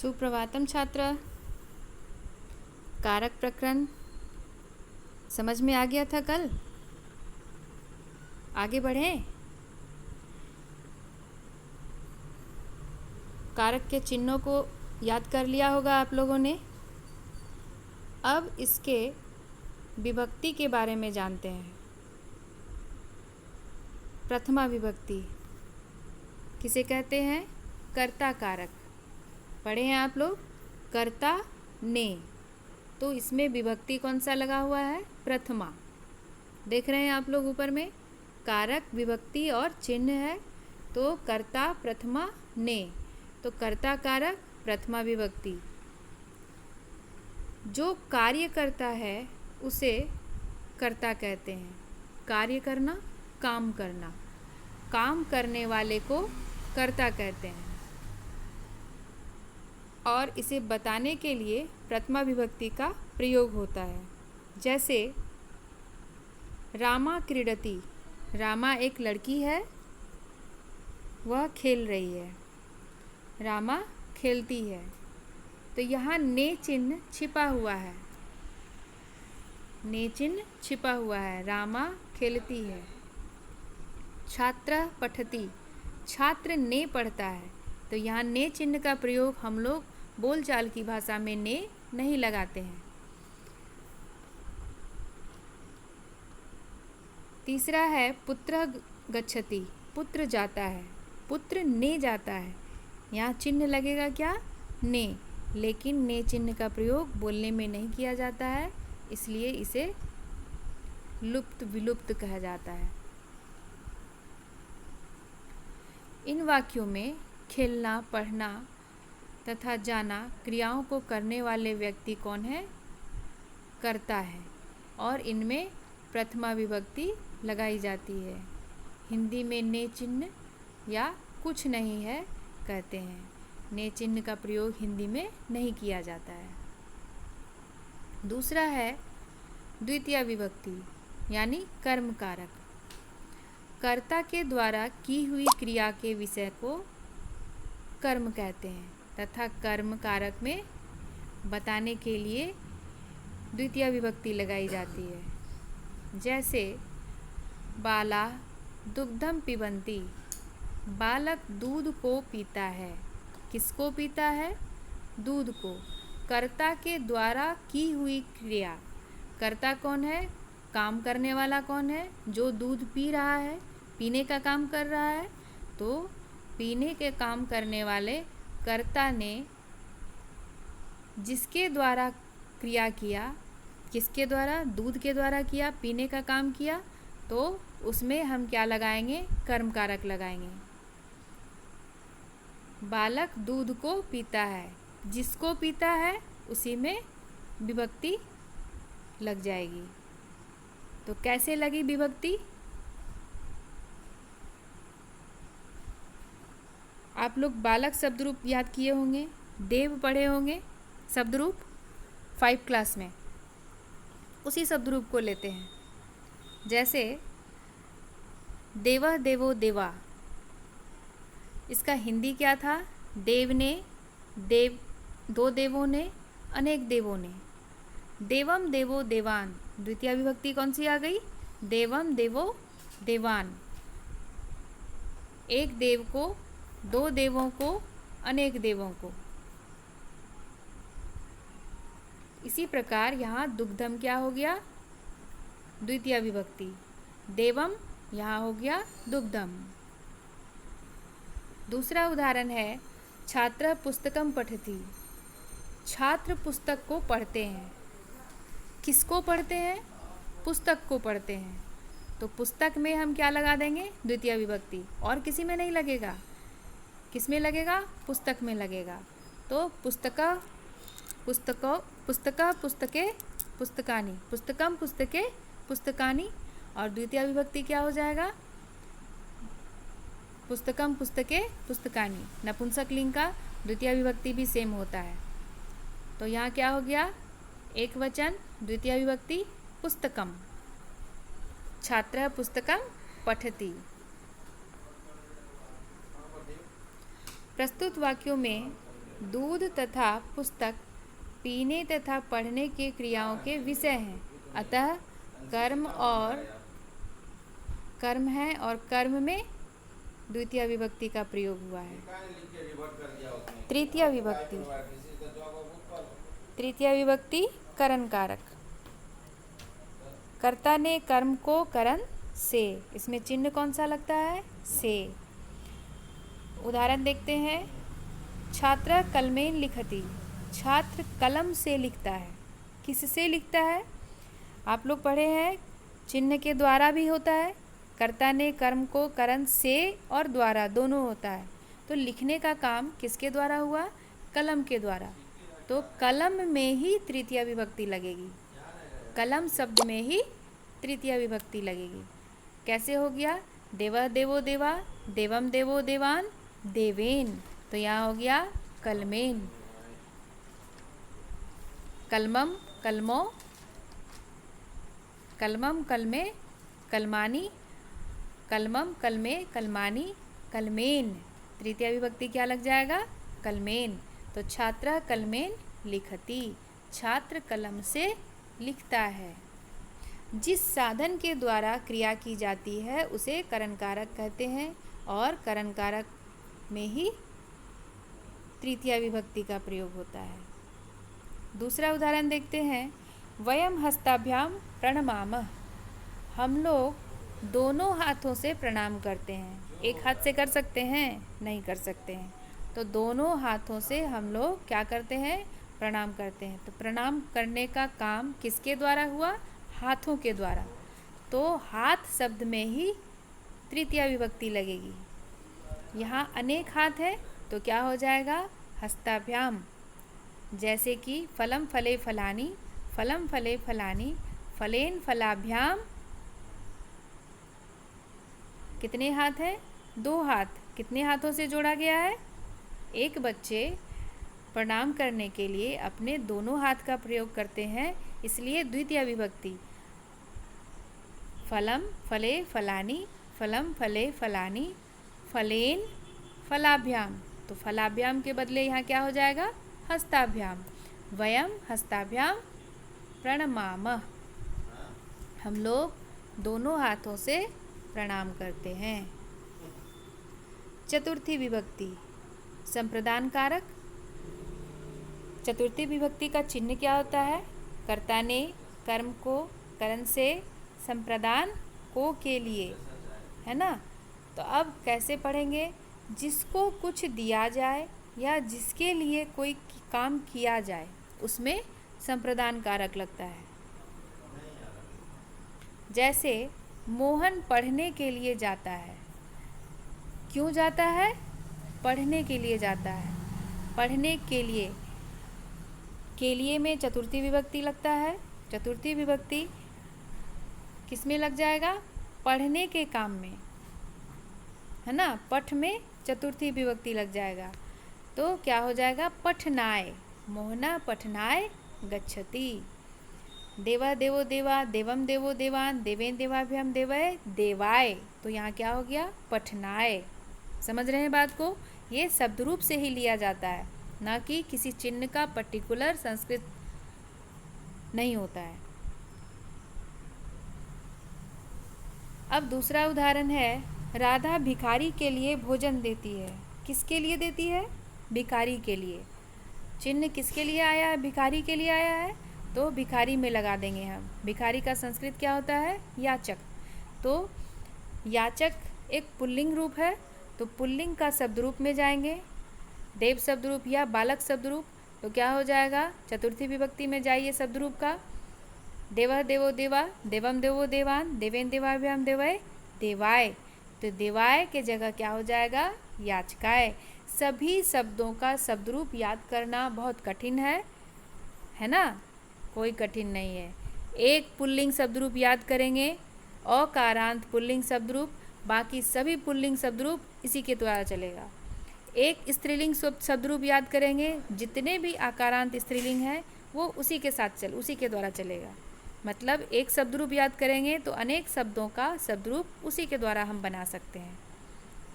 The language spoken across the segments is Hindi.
सुप्रभातम छात्र। कारक प्रकरण समझ में आ गया था कल? आगे बढ़ें। कारक के चिन्हों को याद कर लिया होगा आप लोगों ने। अब इसके विभक्ति के बारे में जानते हैं। प्रथमा विभक्ति किसे कहते हैं? कर्ता कारक। पढ़े हैं आप लोग? कर्ता ने, तो इसमें विभक्ति कौन सा लगा हुआ है? प्रथमा। देख रहे हैं आप लोग ऊपर में कारक विभक्ति और चिन्ह है, तो कर्ता प्रथमा ने, तो कर्ता कारक प्रथमा विभक्ति। जो कार्य करता है उसे कर्ता कहते हैं। कार्य करना, काम करना, काम करने वाले को कर्ता कहते हैं। और इसे बताने के लिए प्रथमा विभक्ति का प्रयोग होता है। जैसे रामा क्रीडति, रामा एक लड़की है, वह खेल रही है। रामा खेलती है, तो यहाँ ने चिन्ह छिपा हुआ है। ने चिन्ह छिपा हुआ है। रामा खेलती है। छात्र पठति, छात्र ने पढ़ता है, तो यहाँ ने चिन्ह का प्रयोग हम लोग बोलचाल की भाषा में ने नहीं लगाते हैं। तीसरा है पुत्र गच्छति, पुत्र जाता है, पुत्र ने जाता है। यहाँ चिन्ह लगेगा क्या? ने, लेकिन ने चिन्ह का प्रयोग बोलने में नहीं किया जाता है, इसलिए इसे लुप्त विलुप्त कहा जाता है। इन वाक्यों में खेलना, पढ़ना तथा जाना क्रियाओं को करने वाले व्यक्ति कौन है? कर्ता है, और इनमें प्रथमा विभक्ति लगाई जाती है। हिंदी में ने चिन्ह या कुछ नहीं है कहते हैं। ने चिन्ह का प्रयोग हिंदी में नहीं किया जाता है। दूसरा है द्वितीया विभक्ति यानी कर्म कारक। कर्ता के द्वारा की हुई क्रिया के विषय को कर्म कहते हैं, तथा कर्म कारक में बताने के लिए द्वितीया विभक्ति लगाई जाती है। जैसे बाला दुग्धम पिबन्ति, बालक दूध को पीता है। किसको पीता है? दूध को। कर्ता के द्वारा की हुई क्रिया, कर्ता कौन है? काम करने वाला कौन है? जो दूध पी रहा है, पीने का काम कर रहा है, तो पीने के काम करने वाले कर्ता ने जिसके द्वारा क्रिया किया, किसके द्वारा? दूध के द्वारा किया, पीने का काम किया, तो उसमें हम क्या लगाएंगे? कर्म कारक लगाएंगे। बालक दूध को पीता है, जिसको पीता है उसी में विभक्ति लग जाएगी। तो कैसे लगी विभक्ति? आप लोग बालक शब्द रूप याद किए होंगे, देव पढ़े होंगे शब्द रूप 5 क्लास में। उसी शब्द रूप को लेते हैं। जैसे देवः देवो देवा, इसका हिंदी क्या था? देव ने, देव, दो देवों ने, अनेक देवों ने। देवम देवो देवान, द्वितीय विभक्ति कौन सी आ गई? देवम देवो देवान। एक देव को, दो देवों को, अनेक देवों को। इसी प्रकार यहाँ दुग्धम क्या हो गया? द्वितीय विभक्ति। देवम यहाँ हो गया दुग्धम। दूसरा उदाहरण है छात्र पुस्तकम पठति, छात्र पुस्तक को पढ़ते हैं। किसको पढ़ते हैं? पुस्तक को पढ़ते हैं, तो पुस्तक में हम क्या लगा देंगे? द्वितीय विभक्ति। और किसी में नहीं लगेगा। किस में लगेगा? पुस्तक में लगेगा। तो पुस्तका पुस्तको पुस्तका पुस्तके पुस्तकानि, पुस्तकम पुस्तके पुस्तकानि, और द्वितीय विभक्ति क्या हो जाएगा? पुस्तकम पुस्तके पुस्तकानि। नपुंसक लिंग का द्वितीय विभक्ति भी सेम होता है। तो यहाँ क्या हो गया? एक वचन, द्वितीय विभक्ति पुस्तकम। छात्र पुस्तकम पठति। प्रस्तुत वाक्यों में दूध तथा पुस्तक पीने तथा पढ़ने के क्रियाओं के विषय हैं। अतः कर्म है और कर्म में द्वितीय विभक्ति का प्रयोग हुआ है। तृतीय विभक्ति करण कारक। कर्ता ने कर्म को करण से, इसमें चिन्ह कौन सा लगता है? से। उदाहरण देखते हैं। छात्र कलमेन लिखति, छात्र कलम से लिखता है। किससे लिखता है? आप लोग पढ़े हैं चिन्ह के द्वारा भी होता है। कर्ता ने कर्म को करण से और द्वारा दोनों होता है। तो लिखने का काम किसके द्वारा हुआ? कलम के द्वारा। तो कलम में ही तृतीय विभक्ति लगेगी। कलम शब्द में ही तृतीय विभक्ति लगेगी। कैसे हो गया? देवः देवो देवा, देवम देवो देवान, देवेन। तो यहाँ हो गया कलमेन। कलमम कलमो, कलमम कलमे कलमानी, कलमम कलमे कलमानी, कलमेन। तृतीय विभक्ति क्या लग जाएगा? कलमेन। तो छात्र कलमेन लिखति, छात्र कलम से लिखता है। जिस साधन के द्वारा क्रिया की जाती है उसे करण कारक कहते हैं और करण कारक में ही तृतीय विभक्ति का प्रयोग होता है। दूसरा उदाहरण देखते हैं। वयम हस्ताभ्याम प्रणमामः, हम लोग दोनों हाथों से प्रणाम करते हैं। एक हाथ से कर सकते हैं? नहीं कर सकते हैं। तो दोनों हाथों से हम लोग क्या करते हैं? प्रणाम करते हैं। तो प्रणाम करने का काम किसके द्वारा हुआ? हाथों के द्वारा। तो हाथ शब्द में ही तृतीय विभक्ति लगेगी। यहाँ अनेक हाथ है तो क्या हो जाएगा? हस्ताभ्याम। जैसे कि फलम फले फलानी, फलम फले फलानी, फलेन फलाभ्याम। कितने हाथ हैं? 2 हाथ। कितने हाथों से जोड़ा गया है? एक बच्चे प्रणाम करने के लिए अपने दोनों हाथ का प्रयोग करते हैं, इसलिए द्वितीय विभक्ति। फलम फले फलानी, फलम फले फलानी, फलेन फलाभ्याम। तो फलाभ्याम के बदले यहाँ क्या हो जाएगा? हस्ताभ्याम। वयम हस्ताभ्याम प्रणमामः, हम लोग दोनों हाथों से प्रणाम करते हैं। चतुर्थी विभक्ति संप्रदान कारक। चतुर्थी विभक्ति का चिन्ह क्या होता है? कर्ता ने कर्म को करण से संप्रदान को के लिए, है ना। तो अब कैसे पढ़ेंगे? जिसको कुछ दिया जाए या जिसके लिए कोई काम किया जाए उसमें संप्रदान कारक लगता है। जैसे मोहन पढ़ने के लिए जाता है। क्यों जाता है? पढ़ने के लिए जाता है। पढ़ने के लिए में चतुर्थी विभक्ति लगता है। चतुर्थी विभक्ति किस में लग जाएगा? पढ़ने के काम में, है ना। पठ में चतुर्थी विभक्ति लग जाएगा तो क्या हो जाएगा? पठनाय। मोहना पठनाय गच्छति। देवा देवो देवा, देवम देवो देवान, देवेन देवाभ्याम देवय देवाय। तो यहाँ क्या हो गया? पठनाय। समझ रहे हैं बात को? ये शब्द रूप से ही लिया जाता है, ना कि किसी चिन्ह का पर्टिकुलर संस्कृत नहीं होता है। अब दूसरा उदाहरण है। राधा भिखारी के लिए भोजन देती है। किसके लिए देती है? भिखारी के लिए। चिन्ह किसके लिए आया है? भिखारी के लिए आया है, तो भिखारी में लगा देंगे हम। भिखारी का संस्कृत क्या होता है? याचक। तो याचक एक पुल्लिंग रूप है, तो पुल्लिंग का शब्द रूप में जाएंगे। देव शब्द रूप या बालक शब्द रूप, तो क्या हो जाएगा? चतुर्थी विभक्ति में जाइए शब्द रूप का। देवः देवो देवा, देवम देवो देवान, देवेन देवाभ्याम देवय देवाय। तो देवाय के जगह क्या हो जाएगा? याचकाय। सभी शब्दों का शब्द रूप याद करना बहुत कठिन है ना। कोई कठिन नहीं है। एक पुल्लिंग शब्द रूप याद करेंगे, अकारांत पुल्लिंग शब्द रूप, बाकी सभी पुल्लिंग शब्द रूप इसी के द्वारा चलेगा। एक स्त्रीलिंग शब्द रूप याद करेंगे, जितने भी आकारांत स्त्रीलिंग हैं वो उसी के द्वारा चलेगा। मतलब एक शब्द रूप याद करेंगे तो अनेक शब्दों का शब्द रूप उसी के द्वारा हम बना सकते हैं।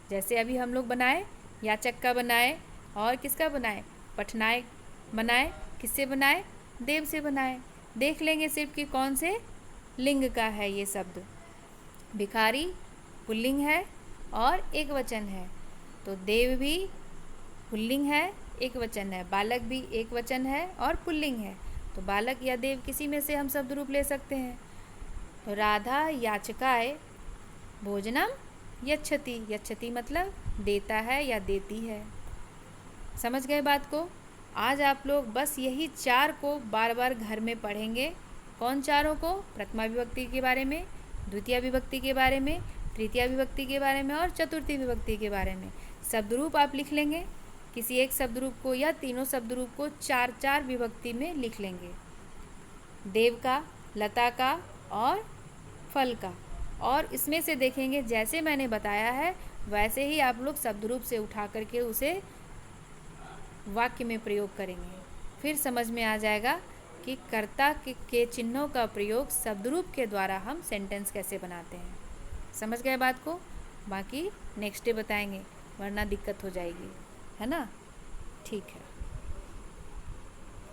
जैसे अभी हम लोग बनाए, याचक का बनाए और किसका बनाए? पठनाय बनाए, किससे बनाए? देव से बनाए। देख लेंगे सिर्फ कि कौन से लिंग का है ये शब्द। भिखारी पुल्लिंग है और एक वचन है, तो देव भी पुल्लिंग है, एक वचन है। बालक भी एक वचन है और पुल्लिंग है, तो बालक या देव किसी में से हम शब्द रूप ले सकते हैं। तो राधा याचकाय भोजनम यच्छति। यच्छति मतलब देता है या देती है। समझ गए बात को? आज आप लोग बस यही 4 को बार बार घर में पढ़ेंगे। कौन चारों को? प्रथमा विभक्ति के बारे में, द्वितीय विभक्ति के बारे में, तृतीय विभक्ति के बारे में और चतुर्थी विभक्ति के बारे में। शब्द रूप आप लिख लेंगे, किसी एक शब्द रूप को या तीनों शब्द रूप को 4-4 विभक्ति में लिख लेंगे। देव का, लता का और फल का। और इसमें से देखेंगे जैसे मैंने बताया है वैसे ही आप लोग शब्द रूप से उठा करके उसे वाक्य में प्रयोग करेंगे। फिर समझ में आ जाएगा कि कर्ता के चिन्हों का प्रयोग शब्द रूप के द्वारा हम सेंटेंस कैसे बनाते हैं। समझ गए बात को? बाकी नेक्स्ट डे बताएंगे, वरना दिक्कत हो जाएगी, है ना? ठीक है।